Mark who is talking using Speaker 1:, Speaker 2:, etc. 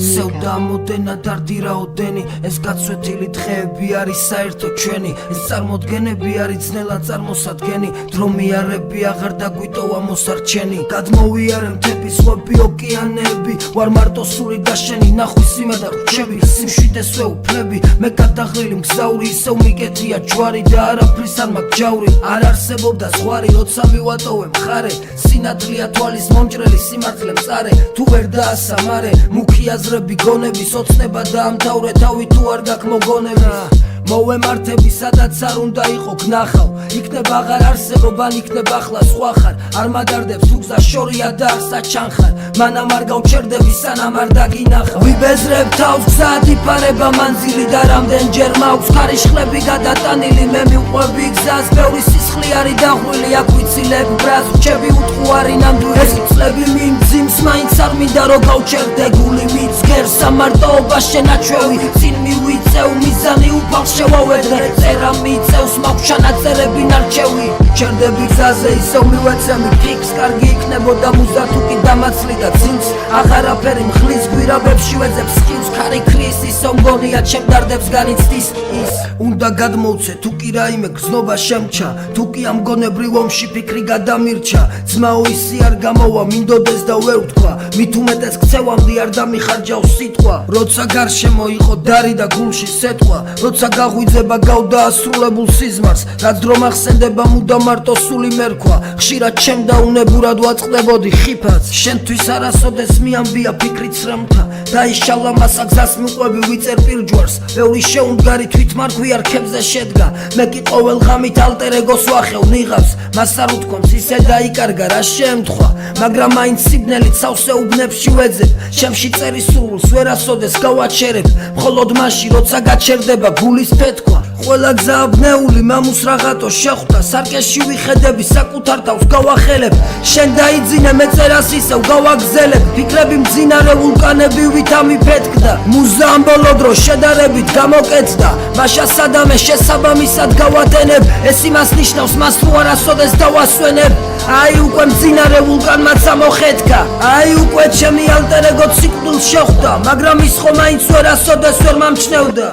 Speaker 1: სევდა მოდენა დარდი რაოდენი ეს გაცვეთილი დღეები არის საერთო ჩვენი ეს წარმოდგენები არის ძნელად წარმოსადგენი დრო მიარები აღარ დაგვიტოვა მოსარჩენი გადმოვიარე მთების ხვები ოკეანეები ვარ მარტო სული და შენი ნახვის სიმედა რჩები სიმშვიდეს ვეუფლები მე გადაღლილი მგზავრი ისევ მიკეთია ჯვარი და არაფრის არ მაქვს ჯავრი არ არსებობდა ზღვარი როცა მივატოვე მხარე სინათლეა თვალის მომჭრელი სიმართლე მწარე თუ ვერ დაასამარე მუქი აზრები გონების ოცნება დაამთავრე თავი თუ არ გაქვს მოგონები მოვემართები სადაც არ უნდა იყო გნახავ იქნება აღარ არსებობ ან იქნება ახლა სხვა ხარ არ მადარდებს თუ გზა შორია და ახსა ჩანხარ მანამ არ გავჩერდები სანამ არ დაგინახავ ვიბეზრებ თავს გზა იფარება მანძილი და რამდენჯერ მაქვს ქარიშხლები გადატანილი მე მივყვები გზას ბევრი სისხლი არის დაღვილი აქ ვიცილებ ბრას რჩები უთყუარი ნამდვილი ეს წლები მიმძიმს მაინც არ მინდა რომ გავჩერდე გული მიცგერს სამარტოობა შენაჩვევი წინ მივიწევ მიზანი უფალს შევავედრე წერა მიწევს მაქვს ჩანაწერები ნარჩევი ჩერდები გზაზე ისევ მივეცემი ფიქს კარგი იქნებოდა მუზა თუ კი დამაცლი და ცილს აღარაფერი მხლის გვირაბებში ვეძებს ხილს ქარი ქრის ისევ მგონია ჩემ დარდებს განიცდის ის უნდა გადმოვცე თუ კი რაიმე გზნობა შემჩა თუ კი ამ გონებრივ ომში ფიქრი გადამირჩა ძმაო ისი არ გამოვა მინდოდეს და ვერ ვთქვა მით უმეტეს ქცევამდე არ დამიხარჯავს სიტყვა როცა გარშემო იყო დარი და გულში სეტყვა როცა გაღვიძება გავდაასრულებულ სიზმარს რაც დრო მახსენდება მუდამ მარტო სული მერქვა ხშირად ჩემ დაუნებურად ვაწყდებოდი ხიფაც შენთვის არასოდეს მიამბია ფიქრიც რამთა დაიშალა მასა გზას მივყვები ვიწერ პირჯვარს ბევრი შეუნდგარი თვითმარქვი არქებზე შედგა მე კი ყოველ ღამით ალტერ ეგოს ვახევ ნიღავს მას არ უთქვამს ისე დაიკარგა რა შემთხვა მაგრამ მაინც სიბნელით სავსე უბნებში ვეძებ ჩემში წერის სრულს ვერასოდეს გავაჩერებ მხოლოდ მაშინ როცა გაჩერდება გულის ფეთქვა ყველა გზა აბნეული მამუს რაღაცო შეხვდა სარკეში ვიხედები საკუთარ თავს გავახელებ შენ დაიძინე მე წერას ისევ გავაგზელებ ფიქრები მძინარე ვულკანები ვით ამიფეთქდა მუზა ამ ბოლო დრო შედარებით გამოკეთდა მაშა სადამე შესაბამისად გავატენებ ეს იმას ნიშნავს მას თუ არასოდეს დავასვენებ აი უკვე მძინარე ვულკანმაც ამოხეთქა აი უკვე ჩემი ალტერ ეგო ციკლს შეხვდა მაგრამ ის ხომ მაინც ვერასოდეს ვერ მომჩნევდა